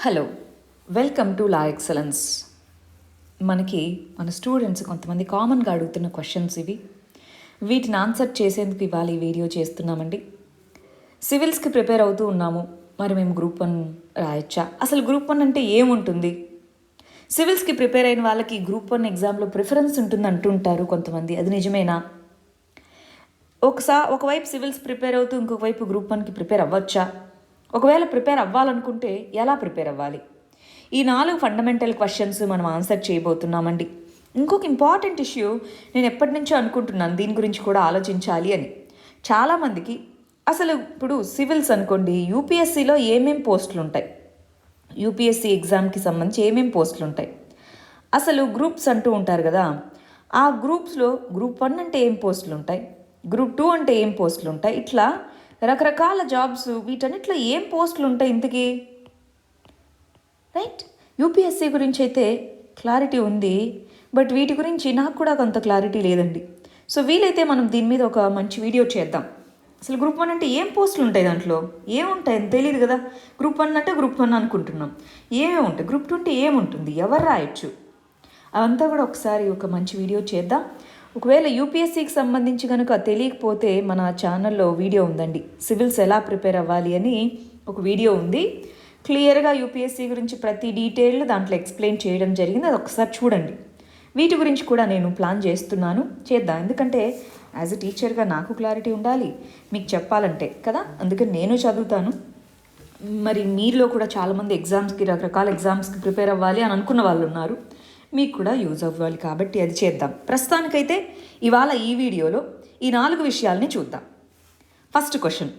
Hello, welcome to law excellence. మన students కొంతమంది కామన్గా అడుగుతున్న క్వశ్చన్స్ ఇవి. వీటిని ఆన్సర్ చేసేందుకు ఇవాళ ఈ వీడియో చేస్తున్నామండి. సివిల్స్కి ప్రిపేర్ అవుతూ ఉన్నాము, మరి మేము గ్రూప్ 1 రాయొచ్చా? అసలు గ్రూప్ 1 అంటే ఏముంటుంది? సివిల్స్కి ప్రిపేర్ అయిన వాళ్ళకి గ్రూప్ 1 ఎగ్జామ్లో ప్రిఫరెన్స్ ఉంటుంది అంటుంటారు కొంతమంది, అది నిజమేనా? ఒకవైపు సివిల్స్ ప్రిపేర్ అవుతూ ఇంకొక వైపు గ్రూప్ 1కి ప్రిపేర్ అవ్వచ్చా? ఒకవేళ ప్రిపేర్ అవ్వాలనుకుంటే ఎలా ప్రిపేర్ అవ్వాలి? ఈ 4 ఫండమెంటల్ క్వశ్చన్స్ మనం ఆన్సర్ చేయబోతున్నామండి. ఇంకొక ఇంపార్టెంట్ ఇష్యూ, నేను ఎప్పటి నుంచో అనుకుంటున్నాను దీని గురించి కూడా ఆలోచించాలి అని. చాలామందికి అసలు ఇప్పుడు సివిల్స్ అనుకోండి, యూపీఎస్సీలో ఏమేం పోస్టులు ఉంటాయి, యూపీఎస్సీ ఎగ్జామ్కి సంబంధించి ఏమేం పోస్టులు ఉంటాయి, అసలు గ్రూప్స్ అంటూ ఉంటారు కదా, ఆ గ్రూప్స్లో గ్రూప్ 1 అంటే ఏం పోస్టులు ఉంటాయి, గ్రూప్ 2 అంటే ఏం పోస్టులు ఉంటాయి, ఇట్లా రకరకాల జాబ్స్, వీటన్నిటిలో ఏం పోస్టులు ఉంటాయి ఇంతకీ? రైట్, యూపీఎస్సీ గురించి అయితే క్లారిటీ ఉంది, బట్ వీటి గురించి నాకు కూడా కొంత క్లారిటీ లేదండి. సో వీలైతే మనం దీని మీద ఒక మంచి వీడియో చేద్దాం. అసలు గ్రూప్ 1 అంటే ఏం పోస్టులు ఉంటాయి, దాంట్లో ఏముంటాయి తెలియదు కదా. గ్రూప్ 1 అంటే గ్రూప్ 1 అనుకుంటున్నాం, ఏమేమి ఉంటాయి, గ్రూప్ 2 అంటే ఏముంటుంది, ఎవరు రాయొచ్చు, అవంతా కూడా ఒకసారి ఒక మంచి వీడియో చేద్దాం. ఒకవేళ యూపీఎస్సీకి సంబంధించి కనుక తెలియకపోతే మన ఛానల్లో వీడియో ఉందండి, సివిల్స్ ఎలా ప్రిపేర్ అవ్వాలి అని ఒక వీడియో ఉంది. క్లియర్గా యూపీఎస్సీ గురించి ప్రతి డీటెయిల్ దాంట్లో ఎక్స్ప్లెయిన్ చేయడం జరిగింది, అది ఒకసారి చూడండి. వీటి గురించి కూడా నేను ప్లాన్ చేద్దాం, ఎందుకంటే యాజ్ ఎ టీచర్గా నాకు క్లారిటీ ఉండాలి మీకు చెప్పాలంటే కదా, అందుకని నేను చదువుతాను. మరి మీలో కూడా చాలామంది రకరకాల ఎగ్జామ్స్కి ప్రిపేర్ అవ్వాలి అని అనుకున్న వాళ్ళు ఉన్నారు, మీకు కూడా యూజ్ అవ్వాలి, కాబట్టి అది చేద్దాం. ప్రస్తుతానికైతే ఇవాళ ఈ వీడియోలో ఈ 4 విషయాలని చూద్దాం. ఫస్ట్ క్వశ్చన్,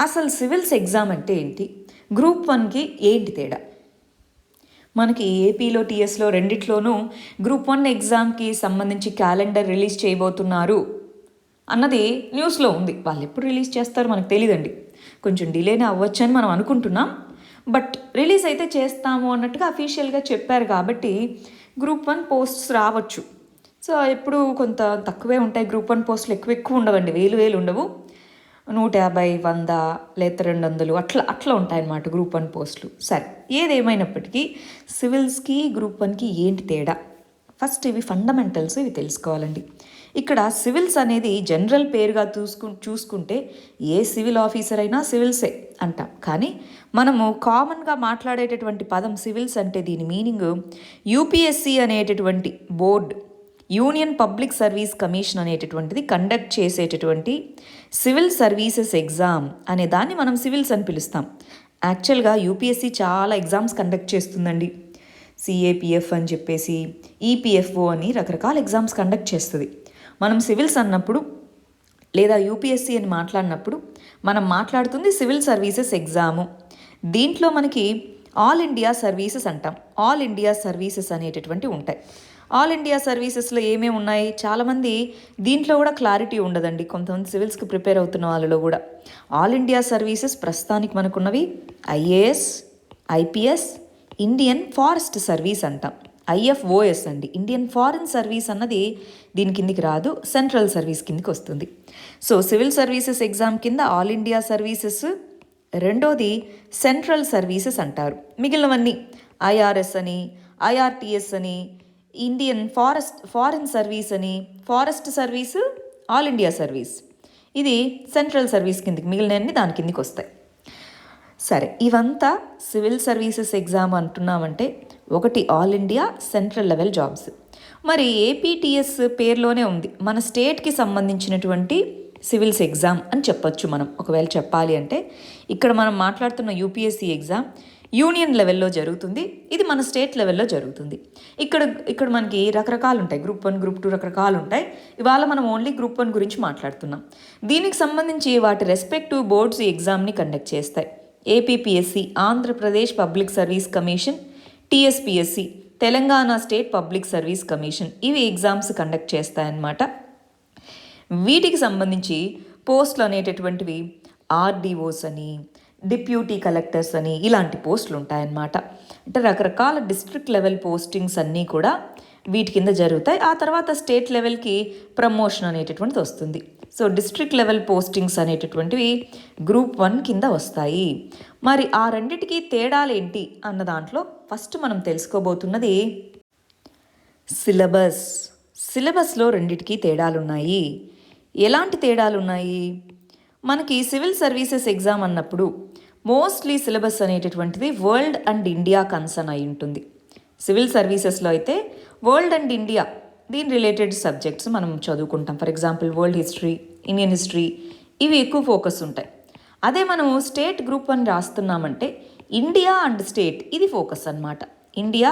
అసలు సివిల్స్ ఎగ్జామ్ అంటే ఏంటి, గ్రూప్ 1కి ఏంటి తేడా? మనకి ఏపీలో టీఎస్లో రెండిట్లోనూ గ్రూప్ 1 ఎగ్జామ్కి సంబంధించి క్యాలెండర్ రిలీజ్ చేయబోతున్నారు అన్నది న్యూస్లో ఉంది. వాళ్ళు ఎప్పుడు రిలీజ్ చేస్తారో మనకు తెలియదండి, కొంచెం డిలేనే అవ్వచ్చు అని మనం అనుకుంటున్నాం, బట్ రిలీజ్ అయితే చేస్తాము అన్నట్టుగా అఫీషియల్గా చెప్పారు. కాబట్టి గ్రూప్ 1 పోస్ట్స్ రావచ్చు. సో ఎప్పుడు కొంత తక్కువే ఉంటాయి, గ్రూప్ 1 పోస్టులు ఎక్కువ ఉండవండి, వేలు ఉండవు, 150, 100 లేదా 200 అట్లా ఉంటాయన్నమాట గ్రూప్ 1 పోస్టులు. సరే, ఏదేమైనప్పటికీ సివిల్స్కి గ్రూప్ 1కి ఏంటి తేడా? ఫస్ట్ ఇవి ఫండమెంటల్స్, ఇవి తెలుసుకోవాలండి. ఇక్కడ సివిల్స్ అనేది జనరల్ పేరుగా చూసుకుంటే ఏ సివిల్ ఆఫీసర్ అయినా సివిల్సే అంటాం, కానీ మనము కామన్గా మాట్లాడేటటువంటి పదం సివిల్స్ అంటే దీని మీనింగ్ యూపీఎస్సీ అనేటటువంటి board, union public service commission అనేటటువంటిది కండక్ట్ చేసేటటువంటి సివిల్ సర్వీసెస్ ఎగ్జామ్ అనే దాన్ని మనం సివిల్స్ అని పిలుస్తాం. యాక్చువల్గా యూపీఎస్సీ చాలా ఎగ్జామ్స్ కండక్ట్ చేస్తుందండి, సిఏపిఎఫ్ అని చెప్పేసి, ఈపిఎఫ్ఓ అని రకరకాల ఎగ్జామ్స్ కండక్ట్ చేస్తుంది. మనం సివిల్స్ అన్నప్పుడు లేదా యూపీఎస్సీ అని మాట్లాడినప్పుడు మనం మాట్లాడుతుంది సివిల్ సర్వీసెస్ ఎగ్జాము. దీంట్లో మనకి ఆల్ ఇండియా సర్వీసెస్ అంటాం, ఆల్ ఇండియా సర్వీసెస్ అనేటటువంటి ఉంటాయి. ఆల్ ఇండియా సర్వీసెస్లో ఏమేమి ఉన్నాయి, చాలామంది దీంట్లో కూడా క్లారిటీ ఉండదండి, కొంతమంది సివిల్స్కి ప్రిపేర్ అవుతున్న వాళ్ళలో కూడా. ఆల్ ఇండియా సర్వీసెస్ ప్రస్తుతానికి మనకున్నవి IAS, IPS, Indian forest service అంటాం, ఐఎఫ్ఓఎస్ అండి. ఇండియన్ ఫారెన్ సర్వీస్ అన్నది దీని కిందికి రాదు, సెంట్రల్ సర్వీస్ కిందికి వస్తుంది. సో సివిల్ సర్వీసెస్ ఎగ్జామ్ కింద ఆల్ ఇండియా సర్వీసెస్, రెండోది సెంట్రల్ సర్వీసెస్ అంటారు. మిగిలినవన్నీ ఐఆర్ఎస్ అని, ఐఆర్టీఎస్ అని, ఇండియన్ ఫారెన్ సర్వీస్ అని, forest service, all India service, ఇది సెంట్రల్ సర్వీస్ కిందికి, మిగిలినవన్నీ దాని కిందికి వస్తాయి. సరే, ఇవంతా సివిల్ సర్వీసెస్ ఎగ్జామ్ అంటున్నామంటే ఒకటి all India central level jobs. మరి ఏపీటీఎస్ పేరులోనే ఉంది, మన స్టేట్కి సంబంధించినటువంటి సివిల్స్ ఎగ్జామ్ అని చెప్పొచ్చు మనం ఒకవేళ చెప్పాలి అంటే. ఇక్కడ మనం మాట్లాడుతున్న యూపీఎస్సీ ఎగ్జామ్ యూనియన్ లెవెల్లో జరుగుతుంది, ఇది మన స్టేట్ లెవెల్లో జరుగుతుంది. ఇక్కడ మనకి రకరకాలు ఉంటాయి, గ్రూప్ 1, గ్రూప్ 2 రకరకాలు ఉంటాయి. ఇవాళ మనం ఓన్లీ గ్రూప్ 1 గురించి మాట్లాడుతున్నాం. దీనికి సంబంధించి వాటి రెస్పెక్టివ్ బోర్డ్స్ ఈ ఎగ్జామ్ని కండక్ట్ చేస్తాయి. APPSC, Andhra Pradesh public service commission, TSPSC, Telangana state public service commission, ఇవి ఎగ్జామ్స్ కండక్ట్ చేస్తాయన్నమాట. వీటికి సంబంధించి పోస్టులు అనేటటువంటివి ఆర్డీఓస్ అని, డిప్యూటీ కలెక్టర్స్ అని, ఇలాంటి పోస్టులు ఉంటాయన్నమాట. అంటే రకరకాల డిస్ట్రిక్ట్ లెవెల్ పోస్టింగ్స్ అన్నీ కూడా వీటి కింద జరుగుతాయి. ఆ తర్వాత స్టేట్ లెవెల్కి ప్రమోషన్ అనేటటువంటిది వస్తుంది. సో డిస్ట్రిక్ట్ లెవెల్ పోస్టింగ్స్ అనేటటువంటివి గ్రూప్ 1 కింద వస్తాయి. మరి ఆ రెండిటికి తేడాలేంటి అన్న దాంట్లో ఫస్ట్ మనం తెలుసుకోబోతున్నది సిలబస్. సిలబస్లో రెండిటికి తేడాలున్నాయి. ఎలాంటి తేడాలున్నాయి? మనకి సివిల్ సర్వీసెస్ ఎగ్జామ్ అన్నప్పుడు మోస్ట్లీ సిలబస్ అనేటటువంటిది వరల్డ్ అండ్ ఇండియా కన్సర్న్ అయి ఉంటుంది. సివిల్ సర్వీసెస్లో అయితే వరల్డ్ అండ్ ఇండియా దీని రిలేటెడ్ సబ్జెక్ట్స్ మనం చదువుకుంటాం. For example world history, Indian history, ఇవి ఎక్కువ ఫోకస్ ఉంటాయి. అదే మనం స్టేట్ గ్రూప్ 1 రాస్తున్నామంటే ఇండియా అండ్ స్టేట్ ఇది ఫోకస్ అన్నమాట. ఇండియా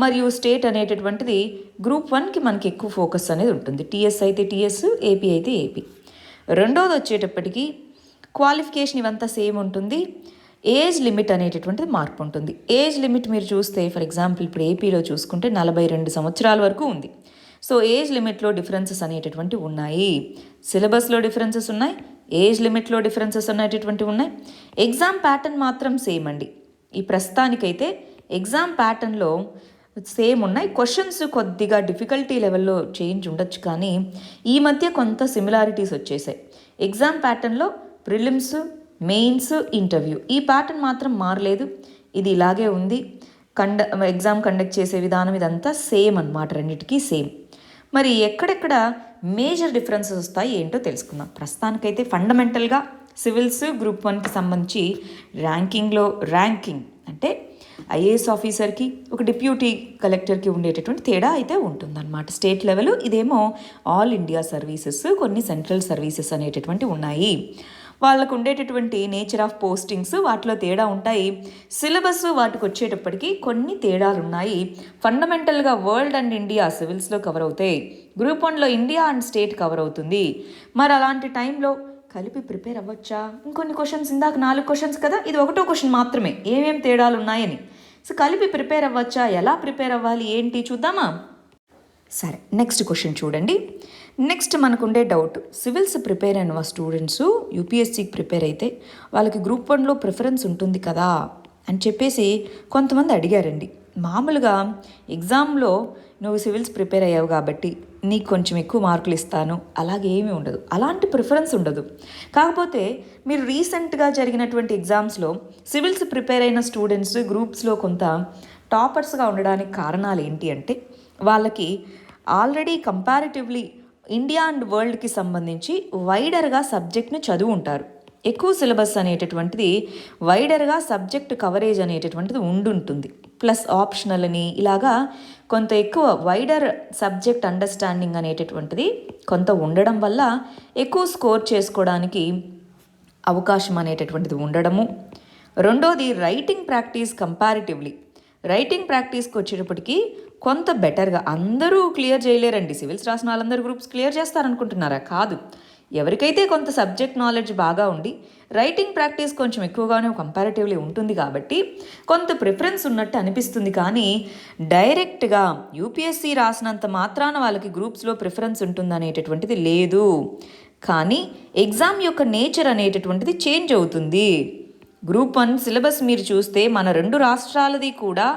మరియు స్టేట్ అనేటటువంటిది గ్రూప్ 1కి మనకి ఎక్కువ ఫోకస్ అనేది ఉంటుంది. టీఎస్ అయితే టీఎస్, ఏపీ అయితే ఏపీ. రెండోది వచ్చేటప్పటికి క్వాలిఫికేషన్ ఇవంతా సేమ్ ఉంటుంది. ఏజ్ లిమిట్ అనేటటువంటిది మార్పు ఉంటుంది. ఏజ్ లిమిట్ మీరు చూస్తే ఫర్ ఎగ్జాంపుల్ ఇప్పుడు ఏపీలో చూసుకుంటే 42 సంవత్సరాల వరకు ఉంది. సో ఏజ్ లిమిట్లో డిఫరెన్సెస్ అనేటటువంటి ఉన్నాయి. సిలబస్లో డిఫరెన్సెస్ ఉన్నాయి, ఏజ్ లిమిట్లో డిఫరెన్సెస్ అనేటటువంటివి ఉన్నాయి. ఎగ్జామ్ ప్యాటర్న్ మాత్రం సేమ్ అండి. ఈ ప్రస్తుతానికైతే ఎగ్జామ్ ప్యాటర్న్లో సేమ్ ఉన్నాయి. క్వశ్చన్స్ కొద్దిగా డిఫికల్టీ లెవెల్లో చేంజ్ ఉండొచ్చు, కానీ ఈ మధ్య కొంత సిమిలారిటీస్ వచ్చేసాయి. ఎగ్జామ్ ప్యాటర్న్లో ప్రిలిమ్స్, మెయిన్స్, ఇంటర్వ్యూ ఈ ప్యాటర్న్ మాత్రం మారలేదు. ఇది ఇలాగే ఉంది. ఎగ్జామ్ కండక్ట్ చేసే విధానం ఇదంతా సేమ్ అన్నమాట, రెండింటికి సేమ్. మరి ఎక్కడెక్కడ మేజర్ డిఫరెన్సెస్ వస్తాయి ఏంటో తెలుసుకుందాం. ప్రస్తుతానికైతే ఫండమెంటల్గా సివిల్స్ గ్రూప్ 1కి సంబంధించి ర్యాంకింగ్ అంటే ఐఏఎస్ ఆఫీసర్కి ఒక డిప్యూటీ కలెక్టర్కి ఉండేటటువంటి తేడా అయితే ఉంటుందన్నమాట. స్టేట్ లెవెల్ ఇదేమో ఆల్ ఇండియా సర్వీసెస్, కొన్ని సెంట్రల్ సర్వీసెస్ అనేటటువంటి ఉన్నాయి. వాళ్ళకు ఉండేటటువంటి నేచర్ ఆఫ్ పోస్టింగ్స్ వాటిలో తేడా ఉంటాయి. సిలబస్ వాటికి వచ్చేటప్పటికి కొన్ని తేడాలు ఉన్నాయి. ఫండమెంటల్గా వరల్డ్ అండ్ ఇండియా సివిల్స్లో కవర్ అవుతాయి. గ్రూప్ 1లో ఇండియా అండ్ స్టేట్ కవర్ అవుతుంది. మరి అలాంటి టైంలో కలిపి ప్రిపేర్ అవ్వచ్చా? ఇంకొన్ని క్వశ్చన్స్, ఇందాక 4 క్వశ్చన్స్ కదా, ఇది ఒకటో క్వశ్చన్ మాత్రమే ఏమేం తేడాలు ఉన్నాయని. సో కలిపి ప్రిపేర్ అవ్వచ్చా? ఎలా ప్రిపేర్ అవ్వాలి ఏంటి చూద్దామా? సరే, నెక్స్ట్ క్వశ్చన్ చూడండి. నెక్స్ట్ మనకుండే డౌట్, సివిల్స్ ప్రిపేర్ అయిన స్టూడెంట్స్ యూపీఎస్సీకి ప్రిపేర్ అయితే వాళ్ళకి గ్రూప్ 1లో ప్రిఫరెన్స్ ఉంటుంది కదా అని చెప్పేసి కొంతమంది అడిగారండి. మామూలుగా ఎగ్జామ్లో నువ్వు సివిల్స్ ప్రిపేర్ అయ్యావు కాబట్టి నీకు కొంచెం ఎక్కువ మార్కులు ఇస్తాను అలాగే ఏమీ ఉండదు, అలాంటి ప్రిఫరెన్స్ ఉండదు. కాకపోతే మీరు రీసెంట్గా జరిగినటువంటి ఎగ్జామ్స్లో సివిల్స్ ప్రిపేర్ అయిన స్టూడెంట్స్ గ్రూప్స్లో కొంత టాపర్స్గా ఉండడానికి కారణాలు ఏంటి అంటే, వాళ్ళకి ఆల్రెడీ కంపారిటివ్లీ ఇండియా అండ్ వరల్డ్కి సంబంధించి వైడర్గా సబ్జెక్ట్ని చదువు ఉంటారు. ఎక్కువ సిలబస్ అనేటటువంటిది వైడర్గా సబ్జెక్ట్ కవరేజ్ అనేటటువంటిది ఉండుంటుంది. ప్లస్ ఆప్షనల్ అని ఇలాగా కొంత ఎక్కువ వైడర్ సబ్జెక్ట్ అండర్స్టాండింగ్ అనేటటువంటిది కొంత ఉండడం వల్ల ఎక్కువ స్కోర్ చేసుకోవడానికి అవకాశం అనేటటువంటిది ఉండడము. రెండోది రైటింగ్ ప్రాక్టీస్. రైటింగ్ ప్రాక్టీస్కి వచ్చేటప్పటికి కొంత బెటర్గా, అందరూ క్లియర్ చేయలేరండి. సివిల్స్ రాసిన వాళ్ళందరూ గ్రూప్స్ క్లియర్ చేస్తారనుకుంటున్నారా? కాదు. ఎవరికైతే కొంత సబ్జెక్ట్ నాలెడ్జ్ బాగా ఉండి రైటింగ్ ప్రాక్టీస్ కొంచెం ఎక్కువగానే కంపారిటివ్లీ ఉంటుంది కాబట్టి కొంత ప్రిఫరెన్స్ ఉన్నట్టు అనిపిస్తుంది. కానీ డైరెక్ట్గా యూపీఎస్సీ రాసినంత మాత్రాన వాళ్ళకి గ్రూప్స్లో ప్రిఫరెన్స్ ఉంటుంది అనేటటువంటిది లేదు. కానీ ఎగ్జామ్ యొక్క నేచర్ అనేటటువంటిది చేంజ్ అవుతుంది. గ్రూప్ 1 సిలబస్ మీరు చూస్తే మన 2 రాష్ట్రాలది కూడా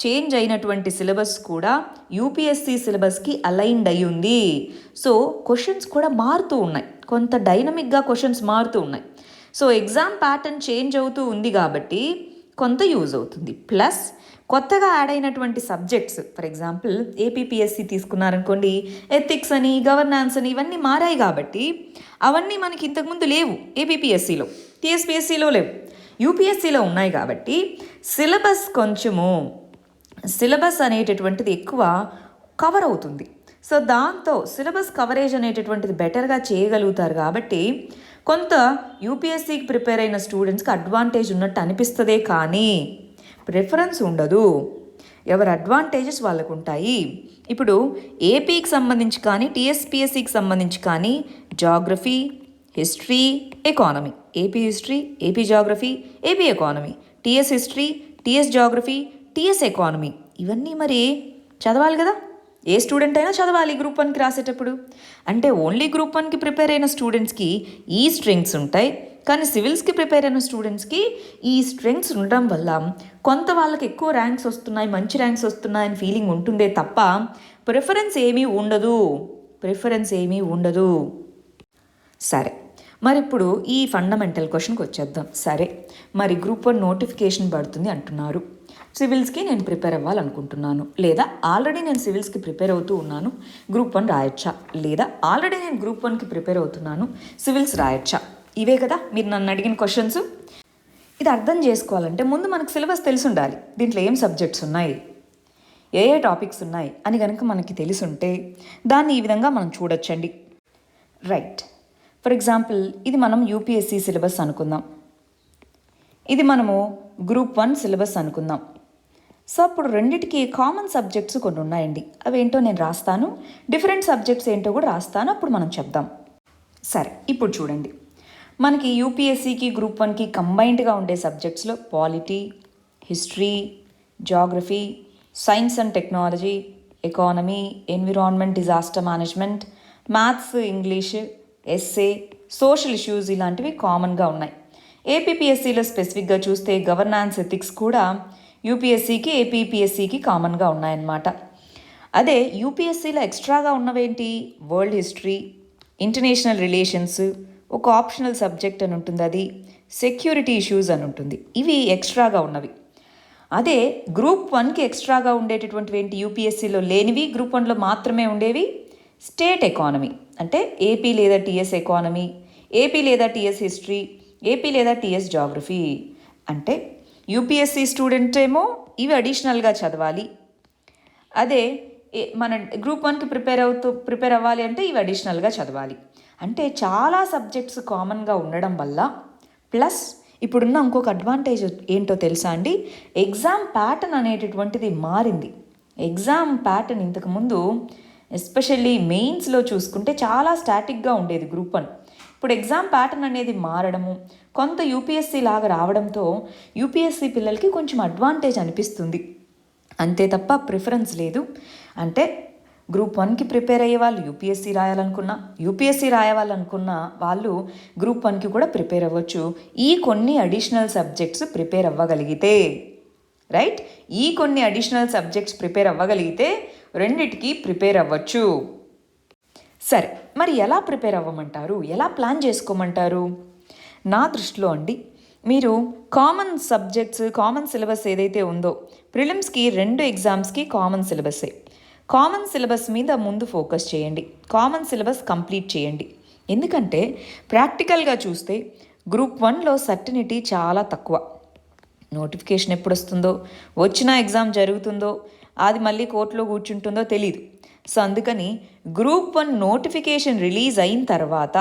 చేంజ్ అయినటువంటి సిలబస్ కూడా యూపీఎస్సీ సిలబస్కి అలైన్డ్ అయి ఉంది. సో క్వశ్చన్స్ కూడా మారుతూ ఉన్నాయి, కొంత డైనమిక్గా క్వశ్చన్స్ మారుతూ ఉన్నాయి. సో ఎగ్జామ్ ప్యాటర్న్ చేంజ్ అవుతూ ఉంది కాబట్టి కొంత యూజ్ అవుతుంది. ప్లస్ కొత్తగా యాడ్ అయినటువంటి సబ్జెక్ట్స్, ఫర్ ఎగ్జాంపుల్ ఏపీపీఎస్సీ తీసుకున్నారనుకోండి, ఎథిక్స్ అని, గవర్నాన్స్ అని ఇవన్నీ మారాయి కాబట్టి అవన్నీ మనకి ఇంతకుముందు లేవు. ఏపీపీఎస్సీలో, టీఎస్పీఎస్సీలో లేవు, యూపీఎస్సీలో ఉన్నాయి. కాబట్టి సిలబస్ అనేటటువంటిది ఎక్కువ కవర్ అవుతుంది. సో దాంతో సిలబస్ కవరేజ్ అనేటటువంటిది బెటర్గా చేయగలుగుతారు. కాబట్టి కొంత యూపీఎస్సీకి ప్రిపేర్ అయిన స్టూడెంట్స్కి అడ్వాంటేజ్ ఉన్నట్టు అనిపిస్తుందే కానీ ప్రిఫరెన్స్ ఉండదు. ఎవరి అడ్వాంటేజెస్ వాళ్ళకు ఉంటాయి. ఇప్పుడు ఏపీకి సంబంధించి కానీ టీఎస్పీఎస్సీకి సంబంధించి కానీ geography, history, economy, AP history, AP geography, AP economy, TS history, TS geography, TS economy ఇవన్నీ మరి చదవాలి కదా. ఏ స్టూడెంట్ అయినా చదవాలి గ్రూప్ 1కి రాసేటప్పుడు. అంటే ఓన్లీ గ్రూప్ 1కి ప్రిపేర్ అయిన స్టూడెంట్స్కి ఈ స్ట్రెంగ్స్ ఉంటాయి. కానీ సివిల్స్కి ప్రిపేర్ అయిన స్టూడెంట్స్కి ఈ స్ట్రెంగ్స్ ఉండడం వల్ల కొంత వాళ్ళకి ఎక్కువ ర్యాంక్స్ వస్తున్నాయి, మంచి ర్యాంక్స్ వస్తున్నాయని ఫీలింగ్ ఉంటుందే తప్ప ప్రిఫరెన్స్ ఏమీ ఉండదు. సరే, మరి ఇప్పుడు ఈ ఫండమెంటల్ క్వశ్చన్కి వచ్చేద్దాం. సరే, మరి గ్రూప్ 1 నోటిఫికేషన్ పడుతుంది అంటున్నారు. సివిల్స్కి నేను ప్రిపేర్ అవ్వాలనుకుంటున్నాను, లేదా ఆల్రెడీ నేను సివిల్స్కి ప్రిపేర్ అవుతూ ఉన్నాను, గ్రూప్ 1 రాయొచ్చా? లేదా ఆల్రెడీ నేను గ్రూప్ 1కి ప్రిపేర్ అవుతున్నాను, సివిల్స్ రాయొచ్చా? ఇవే కదా మీరు నన్ను అడిగిన క్వశ్చన్స్. ఇది అర్థం చేసుకోవాలంటే ముందు మనకు సిలబస్ తెలిసి ఉండాలి. దీంట్లో ఏం సబ్జెక్ట్స్ ఉన్నాయి, ఏ టాపిక్స్ ఉన్నాయి అని కనుక మనకి తెలిసుంటే దాన్ని ఈ విధంగా మనం చూడొచ్చండి. రైట్, ఫర్ ఎగ్జాంపుల్ ఇది మనం యూపీఎస్సీ సిలబస్ అనుకుందాం, ఇది మనము గ్రూప్ 1 సిలబస్ అనుకుందాం. సో అప్పుడు రెండిటికి కామన్ సబ్జెక్ట్స్ కొన్ని ఉన్నాయండి. అవేంటో నేను రాస్తాను, డిఫరెంట్ సబ్జెక్ట్స్ ఏంటో కూడా రాస్తాను, అప్పుడు మనం చెప్దాం. సరే, ఇప్పుడు చూడండి, మనకి యూపీఎస్సీకి గ్రూప్ 1కి కంబైన్డ్గా ఉండే సబ్జెక్ట్స్లో polity, history, geography, science and technology, economy, environment, disaster management, maths, English, essay, social issues ఇలాంటివి కామన్గా ఉన్నాయి. ఏపీపీఎస్సీలో స్పెసిఫిక్గా చూస్తే గవర్నాన్స్, ఎథిక్స్ కూడా యూపీఎస్సీకి ఏపీపీఎస్సీకి కామన్గా ఉన్నాయన్నమాట. అదే యూపీఎస్సీలో ఎక్స్ట్రాగా ఉన్నవేంటి, వరల్డ్ హిస్టరీ, ఇంటర్నేషనల్ రిలేషన్స్, ఒక ఆప్షనల్ సబ్జెక్ట్ అని ఉంటుంది, అది సెక్యూరిటీ ఇష్యూస్ అని ఉంటుంది. ఇవి ఎక్స్ట్రాగా ఉన్నవి. అదే గ్రూప్ 1కి ఎక్స్ట్రాగా ఉండేటటువంటివి ఏంటి, యూపీఎస్సీలో లేనివి గ్రూప్ 1లో మాత్రమే ఉండేవి, స్టేట్ ఎకానమీ అంటే ఏపీ లేదా టీఎస్ ఎకానమీ, ఏపీ లేదా టీఎస్ హిస్టరీ, ఏపీ లేదా టీఎస్ జాగ్రఫీ. అంటే యూపీఎస్సీ స్టూడెంట్ ఏమో ఇవి అడిషనల్గా చదవాలి, అదే మన గ్రూప్ 1కి ప్రిపేర్ అవ్వాలి అంటే ఇవి అడిషనల్గా చదవాలి. అంటే చాలా సబ్జెక్ట్స్ కామన్గా ఉండడం వల్ల, ప్లస్ ఇప్పుడున్న ఇంకొక అడ్వాంటేజ్ ఏంటో తెలుసా అండి, ఎగ్జామ్ ప్యాటర్న్ అనేటటువంటిది మారింది. ఎగ్జామ్ ప్యాటర్న్ ఇంతకుముందు ఎస్పెషల్లీ మెయిన్స్లో చూసుకుంటే చాలా స్టాటిక్గా ఉండేది గ్రూప్ 1. ఇప్పుడు ఎగ్జామ్ ప్యాటర్న్ అనేది మారడము, కొంత యూపీఎస్సీ లాగా రావడంతో యూపీఎస్సీ పిల్లలకి కొంచెం అడ్వాంటేజ్ అనిపిస్తుంది, అంతే తప్ప ప్రిఫరెన్స్ లేదు. అంటే గ్రూప్ 1కి ప్రిపేర్ అయ్యే వాళ్ళు యూపీఎస్సీ రాయాలనుకున్న వాళ్ళు గ్రూప్ 1కి కూడా ప్రిపేర్ అవ్వచ్చు, ఈ కొన్ని అడిషనల్ సబ్జెక్ట్స్ ప్రిపేర్ అవ్వగలిగితే. రైట్, ఈ కొన్ని అడిషనల్ సబ్జెక్ట్స్ ప్రిపేర్ అవ్వగలిగితే రెండిటికి ప్రిపేర్ అవ్వచ్చు. సరే, మరి ఎలా ప్రిపేర్ అవ్వమంటారు, ఎలా ప్లాన్ చేసుకోమంటారు? నా దృష్టిలో అండి, మీరు కామన్ సబ్జెక్ట్స్, కామన్ సిలబస్ ఏదైతే ఉందో, ప్రిలిమ్స్కి 2 ఎగ్జామ్స్కి కామన్ సిలబస్సే, కామన్ సిలబస్ మీద ముందు ఫోకస్ చేయండి, కామన్ సిలబస్ కంప్లీట్ చేయండి. ఎందుకంటే ప్రాక్టికల్గా చూస్తే గ్రూప్ 1లో సర్టనిటీ చాలా తక్కువ. నోటిఫికేషన్ ఎప్పుడు వస్తుందో, వచ్చిన ఎగ్జామ్ జరుగుతుందో, అది మళ్ళీ కోర్టులో కూర్చుంటుందో తెలీదు. సో అందుకని గ్రూప్ 1 నోటిఫికేషన్ రిలీజ్ అయిన తర్వాత,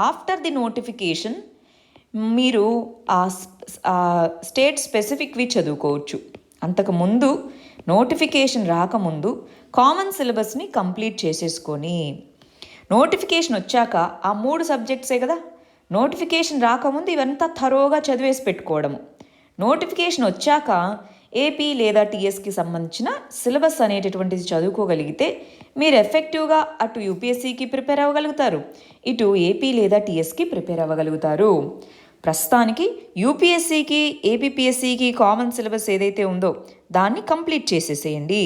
ఆఫ్టర్ ది నోటిఫికేషన్ మీరు ఆ స్టేట్ స్పెసిఫిక్వి చదువుకోవచ్చు. అంతకుముందు నోటిఫికేషన్ రాకముందు కామన్ సిలబస్ని కంప్లీట్ చేసేసుకొని, నోటిఫికేషన్ వచ్చాక ఆ 3 సబ్జెక్ట్సే కదా, నోటిఫికేషన్ రాకముందు ఇవంతా థరోగా చదివేసి పెట్టుకోవడము, నోటిఫికేషన్ వచ్చాక ఏపీ లేదా టీఎస్కి సంబంధించిన సిలబస్ అనేటటువంటిది చదువుకోగలిగితే మీరు ఎఫెక్టివ్గా అటు యూపీఎస్సీకి ప్రిపేర్ అవ్వగలుగుతారు, ఇటు ఏపీ లేదా టీఎస్కి ప్రిపేర్ అవ్వగలుగుతారు. ప్రస్తుతానికి యూపీఎస్సీకి ఏపీపీఎస్సీకి కామన్ సిలబస్ ఏదైతే ఉందో దాన్ని కంప్లీట్ చేసేసేయండి.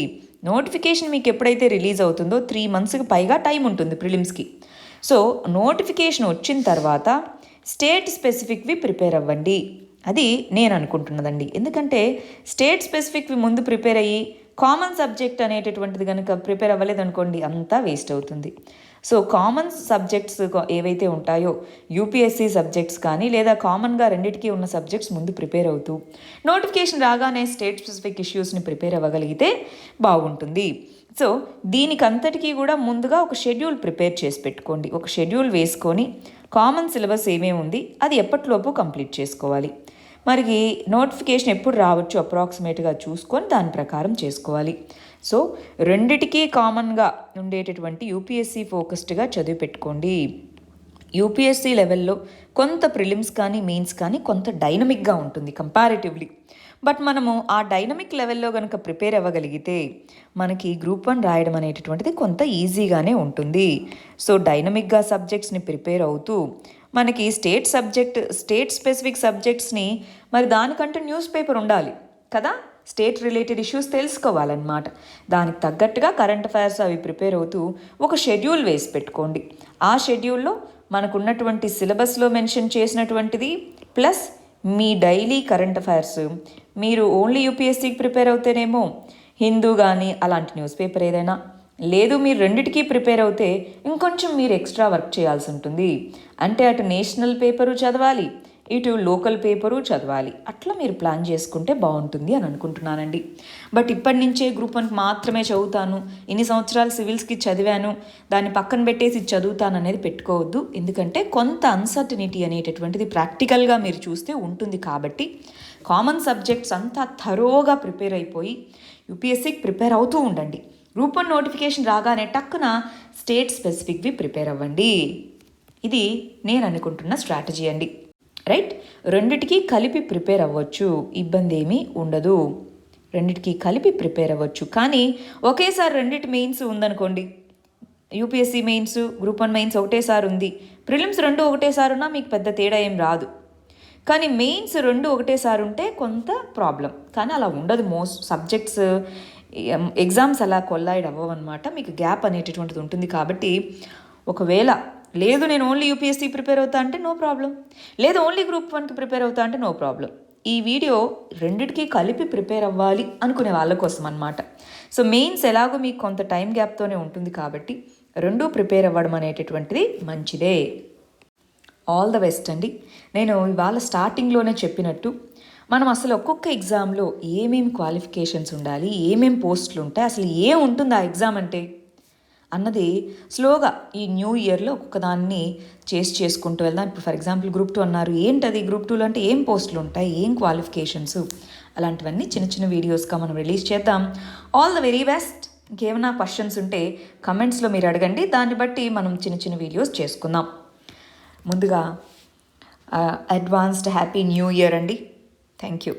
నోటిఫికేషన్ మీకు ఎప్పుడైతే రిలీజ్ అవుతుందో 3 monthsకి పైగా టైం ఉంటుంది ప్రిలిమ్స్కి. సో నోటిఫికేషన్ వచ్చిన తర్వాత స్టేట్ స్పెసిఫిక్వి ప్రిపేర్ అవ్వండి, అది నేను అనుకుంటున్నదండి. ఎందుకంటే స్టేట్ స్పెసిఫిక్వి ముందు ప్రిపేర్ అయ్యి కామన్ సబ్జెక్ట్ అనేటటువంటిది కనుక ప్రిపేర్ అవ్వలేదనుకోండి, అంతా వేస్ట్ అవుతుంది. సో కామన్ సబ్జెక్ట్స్ ఏవైతే ఉంటాయో, యూపీఎస్సీ సబ్జెక్ట్స్ కానీ లేదా కామన్గా రెండింటికి ఉన్న సబ్జెక్ట్స్ ముందు ప్రిపేర్ అవుతూ నోటిఫికేషన్ రాగానే స్టేట్ స్పెసిఫిక్ ఇష్యూస్ని ప్రిపేర్ అవ్వగలిగితే బాగుంటుంది. సో దీనికంతటికీ కూడా ముందుగా ఒక షెడ్యూల్ ప్రిపేర్ చేసి పెట్టుకోండి, ఒక షెడ్యూల్ వేసుకొని కామన్ సిలబస్ ఏమేమి ఉంది అది ఎప్పటిలోపు కంప్లీట్ చేసుకోవాలి, మరి నోటిఫికేషన్ ఎప్పుడు రావచ్చు అప్రాక్సిమేట్గా చూసుకొని దాని ప్రకారం చేసుకోవాలి. సో రెండిటికీ కామన్గా ఉండేటటువంటి యూపీఎస్సీ ఫోకస్డ్గా చదివి పెట్టుకోండి. యూపీఎస్సీ లెవెల్లో కొంత ప్రిలిమ్స్ కానీ మెయిన్స్ కానీ కొంత డైనమిక్గా ఉంటుంది కంపారిటివ్లీ. బట్ మనము ఆ డైనమిక్ లెవెల్లో కనుక ప్రిపేర్ అవ్వగలిగితే మనకి గ్రూప్ 1 రాయడం అనేటటువంటిది కొంత ఈజీగానే ఉంటుంది. సో డైనమిక్గా సబ్జెక్ట్స్ని ప్రిపేర్ అవుతూ మనకి స్టేట్ స్పెసిఫిక్ సబ్జెక్ట్స్ని మరి దానికంటూ న్యూస్ పేపర్ ఉండాలి కదా, స్టేట్ రిలేటెడ్ ఇష్యూస్ తెలుసుకోవాలన్నమాట. దానికి తగ్గట్టుగా కరెంట్ అఫైర్స్ అవి ప్రిపేర్ అవుతూ ఒక షెడ్యూల్ వేసి పెట్టుకోండి. ఆ షెడ్యూల్లో మనకున్నటువంటి సిలబస్లో మెన్షన్ చేసినటువంటిది ప్లస్ మీ డైలీ కరెంట్ అఫైర్స్. మీరు ఓన్లీ యూపీఎస్సీకి ప్రిపేర్ అవుతేనేమో హిందూ కానీ అలాంటి న్యూస్ పేపర్ ఏదైనా, లేదు మీరు రెండిటికి ప్రిపేర్ అవుతే ఇంకొంచెం మీరు ఎక్స్ట్రా వర్క్ చేయాల్సి ఉంటుంది. అంటే అటు నేషనల్ పేపరు చదవాలి, ఇటు లోకల్ పేపరు చదవాలి. అట్లా మీరు ప్లాన్ చేసుకుంటే బాగుంటుంది అని అనుకుంటున్నానండి. బట్ ఇప్పటి నుంచే గ్రూప్ 1 మాత్రమే చదువుతాను, ఇన్ని సంవత్సరాలు సివిల్స్కి చదివాను, దాన్ని పక్కన పెట్టేసి చదువుతాను అనేది పెట్టుకోవద్దు. ఎందుకంటే కొంత అన్సర్టనిటీ అనేటటువంటిది ప్రాక్టికల్గా మీరు చూస్తే ఉంటుంది. కాబట్టి కామన్ సబ్జెక్ట్స్ అంతా థరోగా ప్రిపేర్ అయిపోయి యూపీఎస్సీకి ప్రిపేర్ అవుతూ ఉండండి. గ్రూప్ 1 నోటిఫికేషన్ రాగానే టక్కున స్టేట్ స్పెసిఫిక్వి ప్రిపేర్ అవ్వండి. ఇది నేను అనుకుంటున్న స్ట్రాటజీ అండి. రైట్, రెండిటికి కలిపి ప్రిపేర్ అవ్వచ్చు, ఇబ్బంది ఏమీ ఉండదు. రెండిటికి కలిపి ప్రిపేర్ అవ్వచ్చు. కానీ ఒకేసారి రెండిటి మెయిన్స్ ఉందనుకోండి, యూపీఎస్సీ మెయిన్స్ గ్రూప్ 1 మెయిన్స్ ఒకటేసారి ఉంది, ప్రిలిమ్స్ రెండు ఒకటేసారి ఉన్నా మీకు పెద్ద తేడా ఏం రాదు. కానీ మెయిన్స్ రెండు ఒకటేసారి ఉంటే కొంత ప్రాబ్లం. కానీ అలా ఉండదు. మోస్ట్ సబ్జెక్ట్స్ ఎగ్జామ్స్ అలా కొల్లాయిడ్ అవ్వవన్నమాట. మీకు గ్యాప్ అనేటటువంటిది ఉంటుంది. కాబట్టి ఒకవేళ లేదు నేను ఓన్లీ యూపీఎస్సీ ప్రిపేర్ అవుతా అంటే నో ప్రాబ్లం, లేదు ఓన్లీ గ్రూప్ 1కి ప్రిపేర్ అవుతా అంటే నో ప్రాబ్లం. ఈ వీడియో రెండిటికి కలిపి ప్రిపేర్ అవ్వాలి అనుకునే వాళ్ళ కోసం అన్నమాట. సో మెయిన్స్ ఎలాగో మీకు కొంత టైం గ్యాప్తోనే ఉంటుంది కాబట్టి రెండూ ప్రిపేర్ అవ్వడం అనేటటువంటిది మంచిదే. ఆల్ ద బెస్ట్ అండి. నేను ఇవాళ స్టార్టింగ్లోనే చెప్పినట్టు మనం అసలు ఒక్కొక్క ఎగ్జామ్లో ఏమేమి క్వాలిఫికేషన్స్ ఉండాలి, ఏమేమి పోస్టులు ఉంటాయి, అసలు ఏం ఉంటుంది ఆ ఎగ్జామ్ అంటే అన్నది స్లోగా ఈ న్యూ ఇయర్లో ఒక్కొక్క దాన్ని చేసుకుంటూ వెళ్దాం. ఇప్పుడు ఫర్ ఎగ్జాంపుల్ గ్రూప్ 2 అన్నారు, ఏంటది గ్రూప్ 2లో అంటే ఏం పోస్టులు ఉంటాయి, ఏం క్వాలిఫికేషన్స్, అలాంటివన్నీ చిన్న చిన్న వీడియోస్గా మనం రిలీజ్ చేద్దాం. All the very best. ఇంకేమైనా క్వశ్చన్స్ ఉంటే కమెంట్స్లో మీరు అడగండి, దాన్ని బట్టి మనం చిన్న చిన్న వీడియోస్ చేసుకుందాం. ముందుగా అడ్వాన్స్డ్ హ్యాపీ న్యూ ఇయర్ అండి. Thank you.